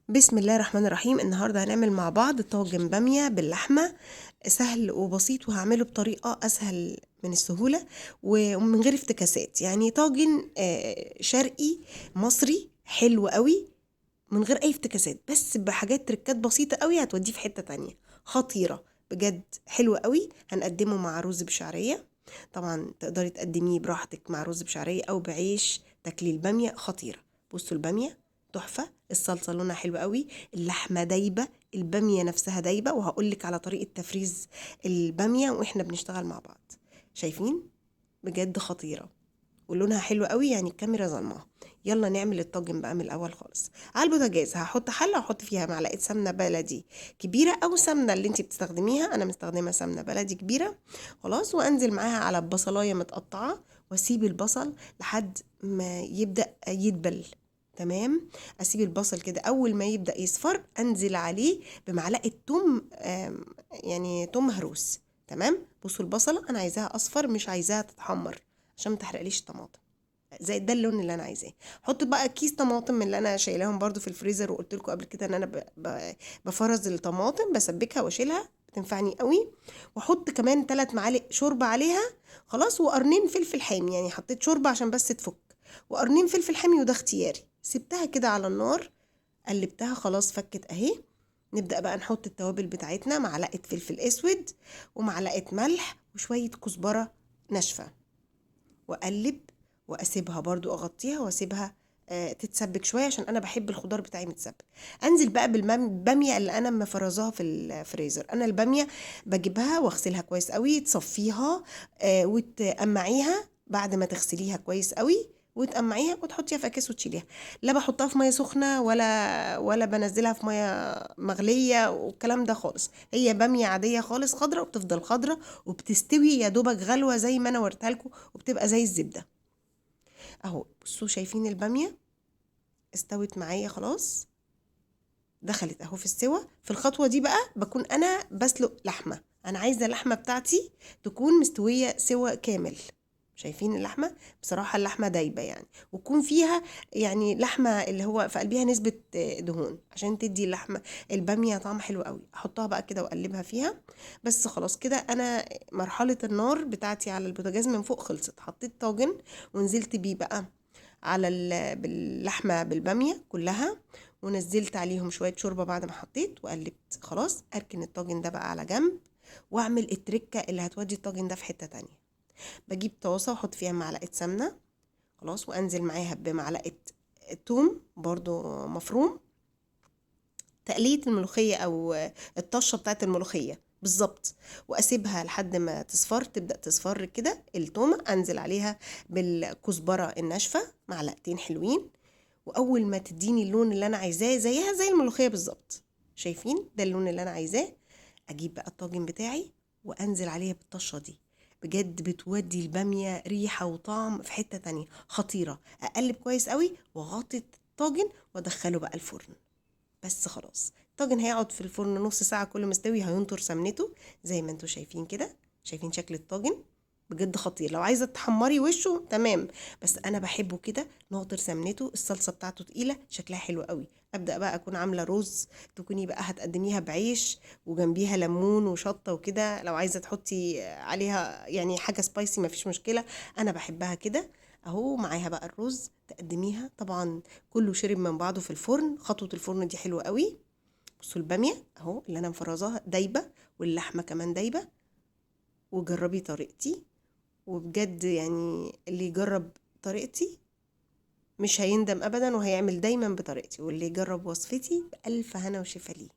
بسم الله الرحمن الرحيم. النهاردة هنعمل مع بعض طاجن بامية باللحمة، سهل وبسيط، وهعمله بطريقة أسهل من السهولة ومن غير افتكاسات. يعني طاجن شرقي مصري حلو قوي من غير أي افتكاسات، بس بحاجات تركات بسيطة قوي هتوديه في حتة تانية خطيرة بجد. حلو قوي. هنقدمه مع رز بشعرية، طبعا تقدري تقدميه براحتك مع رز بشعرية أو بعيش. تاكلي البامية خطيرة. بصوا البامية تحفة، الصلصة لونها حلو قوي، اللحمة دايبة، البامية نفسها دايبة، وهقولك على طريقة تفريز البامية واحنا بنشتغل مع بعض. شايفين؟ بجد خطيرة ولونها حلو قوي، يعني الكاميرا ظلمها. يلا نعمل الطاجن بقى من الاول خالص. على البوتاجاز هحط حله واحط فيها معلقه سمنه بلدي كبيره، او سمنه اللي انت بتستخدميها. انا مستخدمه سمنه بلدي كبيره. خلاص، وانزل معاها على بصلايه متقطعه، واسيب البصل لحد ما يبدا يدبل. تمام. اسيب البصل كده، اول ما يبدا يصفر انزل عليه بمعلقه توم، يعني توم مهروس. تمام. بصوا البصله انا عايزاها اصفر، مش عايزاها تتحمر عشان ما تحرقليش الطماطم. زي ده اللون اللي انا عايزاه. حط بقى كيس طماطم من اللي انا شايلاهم برضو في الفريزر، وقلت لكم قبل كده ان انا بفرز الطماطم، بسبكها واشيلها، بتنفعني قوي. واحط كمان 3 معالق شوربه عليها. خلاص، وقرنين فلفل حامي، يعني حطيت شوربه عشان بس تفك، وقرنين فلفل حامي، وده اختياري. سبتها كده على النار، قلبتها، خلاص فكت اهي. نبدأ بقى نحط التوابل بتاعتنا: معلقة فلفل اسود، ومعلقة ملح، وشوية كزبرة ناشفة، واقلب واسيبها برضو، اغطيها واسيبها تتسبك شويه، عشان انا بحب الخضار بتاعي متسبك. انزل بقى بالباميه اللي انا مفرزاها في الفريزر. انا الباميه بجيبها واغسلها كويس قوي، تصفيها وتقمعيها بعد ما تغسليها كويس قوي، وتقمعيها وتحطيها في اكياس وتشيليها. لا بحطها في ميه سخنه ولا بنزلها في ميه مغليه والكلام ده خالص. هي باميه عاديه خالص خضره، وبتفضل خضره، وبتستوي يا دوبك غلوه زي ما انا وريتها لكم، وبتبقى زي الزبده. اهو بصوا، شايفين الباميه استوت معايا خلاص، دخلت اهو في السوا. في الخطوه دي بقى بكون انا بسلق لحمه. انا عايزه اللحمه بتاعتي تكون مستويه سوا كامل. شايفين اللحمه؟ بصراحه اللحمه دايبه يعني، ويكون فيها يعني لحمه اللي هو في قلبها نسبه دهون، عشان تدي اللحمه الباميه طعم حلو قوي. احطها بقى كده واقلبها فيها. بس خلاص كده انا مرحله النار بتاعتي على البوتاجاز من فوق خلصت. حطيت طاجن ونزلت بيه بقى على باللحمه بالباميه كلها، ونزلت عليهم شويه شوربه بعد ما حطيت وقلبت. خلاص، اركن الطاجن ده بقى على جنب، واعمل التركه اللي هتودي الطاجن ده في حته تانية. بجيب طاسه واحط فيها معلقه سمنه، خلاص، وانزل معاها بمعلقه توم برضو مفروم، تقلية الملوخية أو الطشة بتاعت الملوخية بالظبط. وأسيبها لحد ما تصفر، تبدأ تصفر كده التومة، أنزل عليها بالكزبرة الناشفة معلقتين حلوين، وأول ما تديني اللون اللي أنا عايزاه زيها زي الملوخية بالظبط، شايفين ده اللون اللي أنا عايزاه، أجيب بقى الطاجن بتاعي وأنزل عليها بالطشة دي. بجد بتودي البامية ريحة وطعم في حتة تانية خطيرة. أقلب كويس قوي وأغطي الطاجن وأدخله بقى الفرن. بس خلاص، الطاجن هيقعد في الفرن نص ساعة، كل مستوي هينطر سمنته زي ما انتوا شايفين كده. شايفين شكل الطاجن؟ بجد خطير. لو عايزة تحمري وشه تمام، بس انا بحبه كده ناطر سمنته، الصلصة بتاعته تقيلة، شكلها حلو قوي. ابدأ بقى اكون عاملة رز، تكوني بقى هتقدميها بعيش وجنبيها ليمون وشطة وكده. لو عايزة تحطي عليها يعني حاجة سبايسي مفيش مشكلة، انا بحبها كده. اهو معاها بقى الرز تقدميها. طبعا كله شرب من بعضه في الفرن. خطوة الفرن دي حلوة قوي. بصوا البامية اهو اللي انا مفرزاها دايبة، واللحمة كمان دايبة. وجربي طريقتي، وبجد يعني اللي يجرب طريقتي مش هيندم ابدا، وهيعمل دايما بطريقتي. واللي يجرب وصفتي بألف هنا وشفا ليه.